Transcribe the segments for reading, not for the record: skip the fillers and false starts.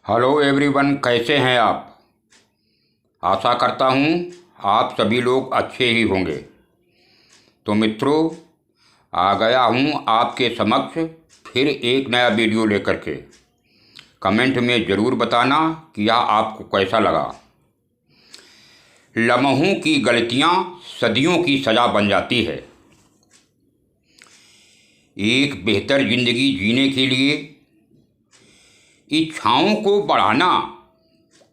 Hello everyone, कैसे हैं आप। आशा करता हूँ आप सभी लोग अच्छे ही होंगे। तो मित्रों, आ गया हूँ आपके समक्ष फिर एक नया वीडियो लेकर के। कमेंट में ज़रूर बताना कि यह आपको कैसा लगा। लम्हों की गलतियाँ सदियों की सज़ा बन जाती है। एक बेहतर ज़िंदगी जीने के लिए इच्छाओं को बढ़ाना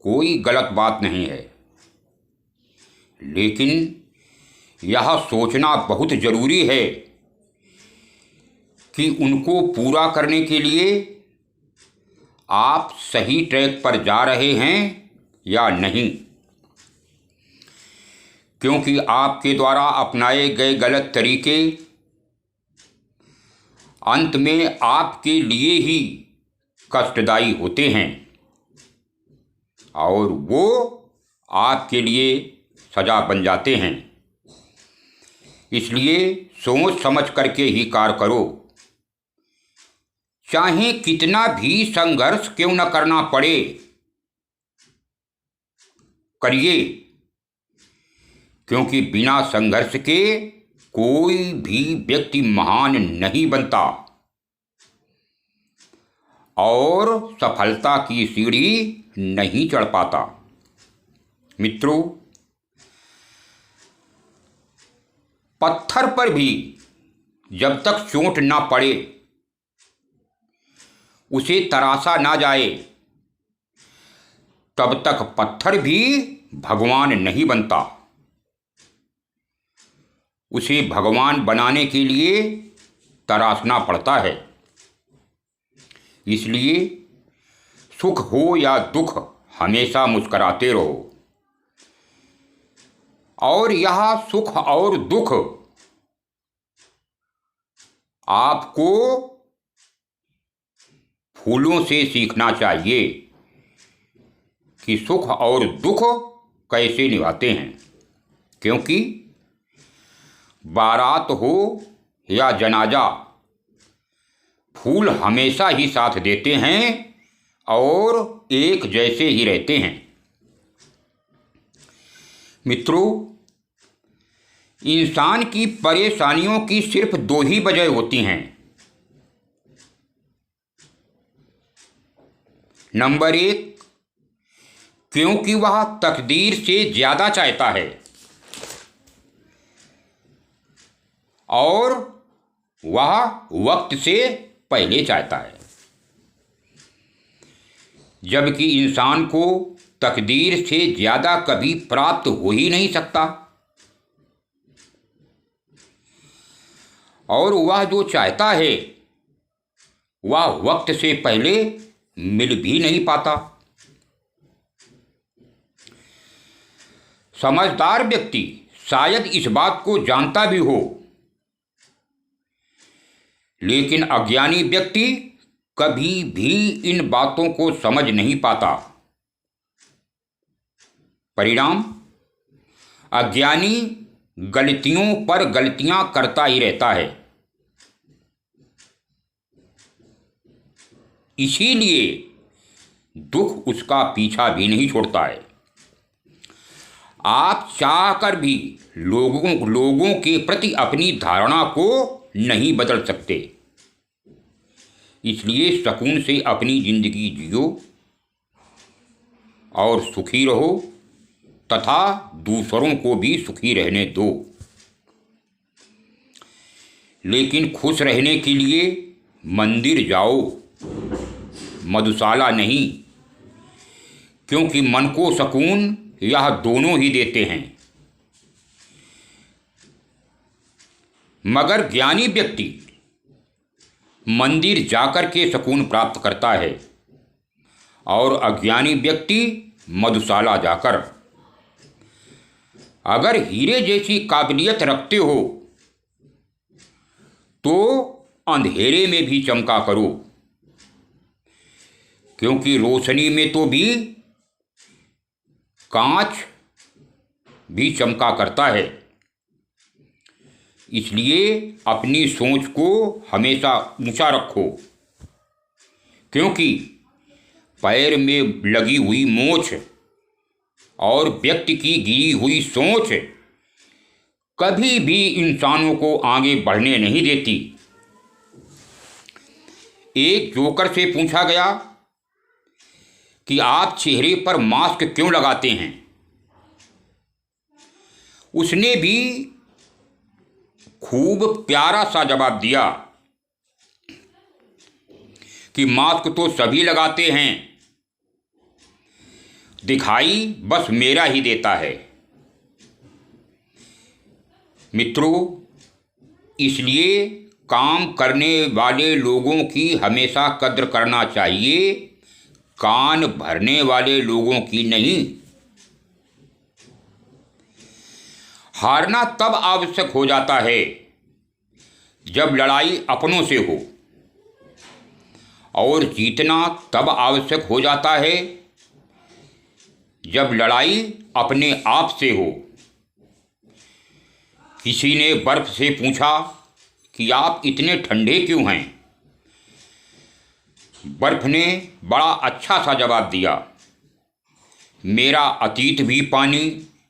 कोई गलत बात नहीं है, लेकिन यह सोचना बहुत ज़रूरी है कि उनको पूरा करने के लिए आप सही ट्रैक पर जा रहे हैं या नहीं। क्योंकि आपके द्वारा अपनाए गए गलत तरीके अंत में आपके लिए ही कष्टदायी होते हैं और वो आपके लिए सज़ा बन जाते हैं। इसलिए सोच समझ करके ही कार्य करो, चाहे कितना भी संघर्ष क्यों न करना पड़े, करिए। क्योंकि बिना संघर्ष के कोई भी व्यक्ति महान नहीं बनता और सफलता की सीढ़ी नहीं चढ़ पाता। मित्रों, पत्थर पर भी जब तक चोट ना पड़े, उसे तराशा ना जाए, तब तक पत्थर भी भगवान नहीं बनता। उसे भगवान बनाने के लिए तराशना पड़ता है। इसलिए सुख हो या दुख, हमेशा मुस्कुराते रहो। और यह सुख और दुख आपको फूलों से सीखना चाहिए कि सुख और दुख कैसे निभाते हैं। क्योंकि बारात हो या जनाजा, फूल हमेशा ही साथ देते हैं और एक जैसे ही रहते हैं। मित्रों, इंसान की परेशानियों की सिर्फ दो ही वजह होती हैं। नंबर एक, क्योंकि वह तकदीर से ज़्यादा चाहता है, और वह वक्त से पहले चाहता है। जबकि इंसान को तकदीर से ज़्यादा कभी प्राप्त हो ही नहीं सकता, और वह जो चाहता है वह वक्त से पहले मिल भी नहीं पाता। समझदार व्यक्ति शायद इस बात को जानता भी हो, लेकिन अज्ञानी व्यक्ति कभी भी इन बातों को समझ नहीं पाता। परिणाम, अज्ञानी गलतियों पर गलतियां करता ही रहता है। इसीलिए दुख उसका पीछा भी नहीं छोड़ता है। आप चाहकर भी लोगों के प्रति अपनी धारणा को नहीं बदल सकते। इसलिए सुकून से अपनी ज़िंदगी जियो और सुखी रहो, तथा दूसरों को भी सुखी रहने दो। लेकिन खुश रहने के लिए मंदिर जाओ, मधुशाला नहीं। क्योंकि मन को सुकून यह दोनों ही देते हैं। मगर ज्ञानी व्यक्ति मंदिर जाकर के सुकून प्राप्त करता है और अज्ञानी व्यक्ति मधुशाला जाकर। अगर हीरे जैसी काबिलियत रखते हो तो अंधेरे में भी चमका करो, क्योंकि रोशनी में तो भी कांच भी चमका करता है। इसलिए अपनी सोच को हमेशा ऊंचा रखो, क्योंकि पैर में लगी हुई मोछ और व्यक्ति की गिरी हुई सोच कभी भी इंसानों को आगे बढ़ने नहीं देती। एक जोकर से पूछा गया कि आप चेहरे पर मास्क क्यों लगाते हैं? उसने भी खूब प्यारा सा जवाब दिया कि मास्क तो सभी लगाते हैं, दिखाई बस मेरा ही देता है। मित्रों, इसलिए काम करने वाले लोगों की हमेशा कद्र करना चाहिए, कान भरने वाले लोगों की नहीं। हारना तब आवश्यक हो जाता है जब लड़ाई अपनों से हो, और जीतना तब आवश्यक हो जाता है जब लड़ाई अपने आप से हो। किसी ने बर्फ से पूछा कि आप इतने ठंडे क्यों हैं? बर्फ ने बड़ा अच्छा सा जवाब दिया, मेरा अतीत भी पानी,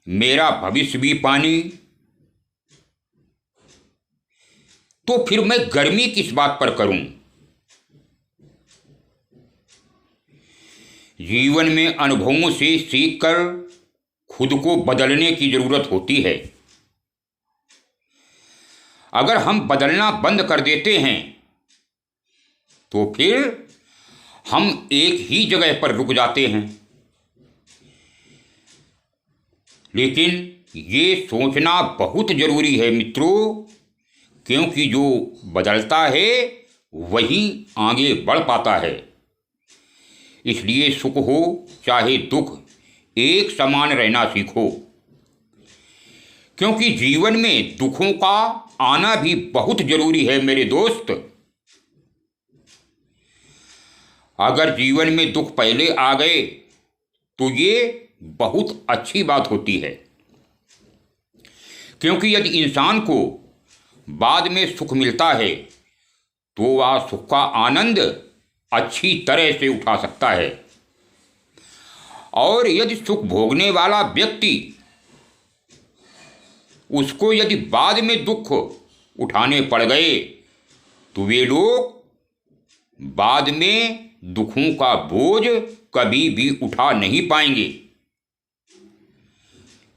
मेरा भविष्य भी पानी, तो फिर मैं गर्मी किस बात पर करूं? जीवन में अनुभवों से सीखकर खुद को बदलने की जरूरत होती है। अगर हम बदलना बंद कर देते हैं तो फिर हम एक ही जगह पर रुक जाते हैं। लेकिन ये सोचना बहुत जरूरी है मित्रों, क्योंकि जो बदलता है वही आगे बढ़ पाता है। इसलिए सुख हो चाहे दुख, एक समान रहना सीखो, क्योंकि जीवन में दुखों का आना भी बहुत जरूरी है मेरे दोस्त। अगर जीवन में दुख पहले आ गए तो ये बहुत अच्छी बात होती है, क्योंकि यदि इंसान को बाद में सुख मिलता है तो वह सुख का आनंद अच्छी तरह से उठा सकता है। और यदि सुख भोगने वाला व्यक्ति, उसको यदि बाद में दुख उठाने पड़ गए तो वे लोग बाद में दुखों का बोझ कभी भी उठा नहीं पाएंगे।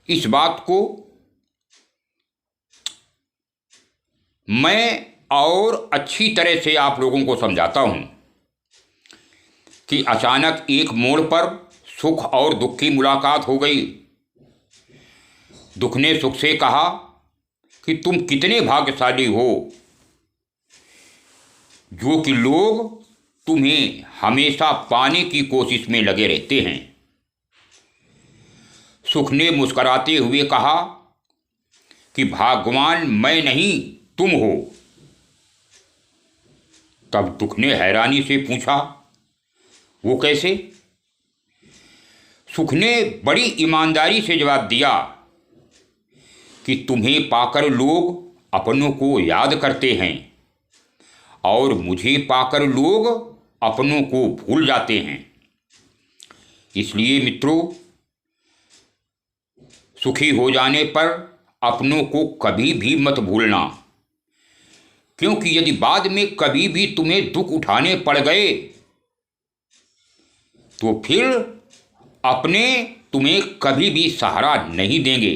इस बात को मैं और अच्छी तरह से आप लोगों को समझाता हूं कि अचानक एक मोड़ पर सुख और दुख की मुलाकात हो गई। दुख ने सुख से कहा कि तुम कितने भाग्यशाली हो जो कि लोग तुम्हें हमेशा पाने की कोशिश में लगे रहते हैं। सुख ने मुस्कुराते हुए कहा कि भाग्यवान मैं नहीं तुम हो। तब दुख ने हैरानी से पूछा, वो कैसे? सुख ने बड़ी ईमानदारी से जवाब दिया कि तुम्हें पाकर लोग अपनों को याद करते हैं और मुझे पाकर लोग अपनों को भूल जाते हैं। इसलिए मित्रों, सुखी हो जाने पर अपनों को कभी भी मत भूलना, क्योंकि यदि बाद में कभी भी तुम्हें दुख उठाने पड़ गए तो फिर अपने तुम्हें कभी भी सहारा नहीं देंगे,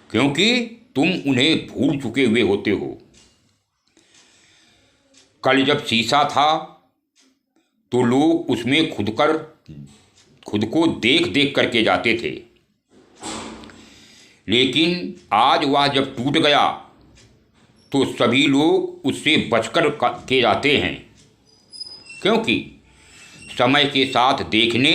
क्योंकि तुम उन्हें भूल चुके हुए होते हो। कल जब शीशा था तो लोग उसमें खुद को देख देख करके जाते थे, लेकिन आज वह जब टूट गया तो सभी लोग उससे बचकर के जाते हैं, क्योंकि समय के साथ देखने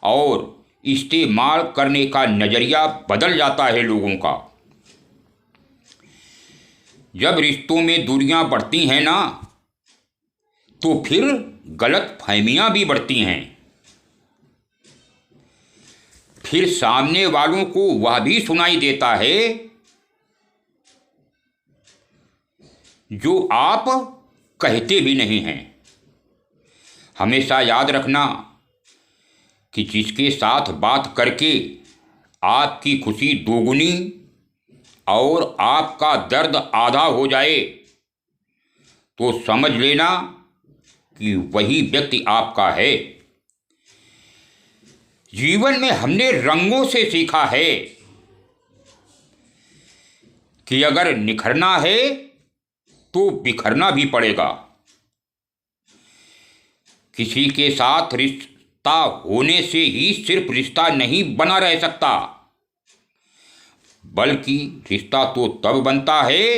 और इस्तेमाल करने का नज़रिया बदल जाता है लोगों का। जब रिश्तों में दूरियां बढ़ती हैं ना, तो फिर गलत फहमियां भी बढ़ती हैं। फिर सामने वालों को वह भी सुनाई देता है जो आप कहते भी नहीं हैं। हमेशा याद रखना कि जिसके साथ बात करके आपकी खुशी दोगुनी और आपका दर्द आधा हो जाए तो समझ लेना कि वही व्यक्ति आपका है। जीवन में हमने रंगों से सीखा है कि अगर निखरना है तो बिखरना भी पड़ेगा। किसी के साथ रिश्ता होने से ही सिर्फ रिश्ता नहीं बना रह सकता, बल्कि रिश्ता तो तब बनता है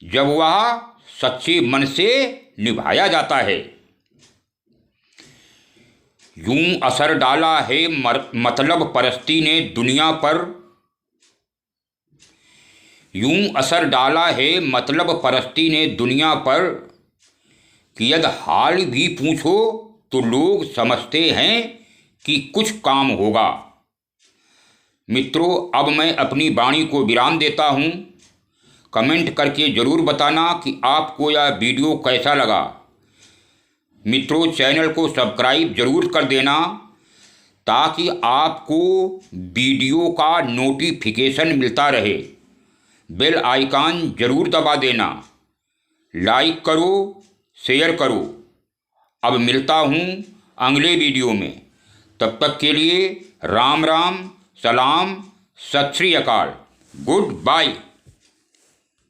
जब वह सच्चे मन से निभाया जाता है। यूं असर डाला है मतलब परस्ती ने दुनिया पर, यूं असर डाला है मतलब परस्ती ने दुनिया पर कि यदि हाल भी पूछो तो लोग समझते हैं कि कुछ काम होगा। मित्रों, अब मैं अपनी वाणी को विराम देता हूँ। कमेंट करके ज़रूर बताना कि आपको यह वीडियो कैसा लगा। मित्रों, चैनल को सब्सक्राइब जरूर कर देना ताकि आपको वीडियो का नोटिफिकेशन मिलता रहे। बेल आइकन जरूर दबा देना, लाइक करो, शेयर करो। अब मिलता हूँ अगले वीडियो में। तब तक के लिए राम राम, सलाम, सत श्री अकाल, गुड बाय।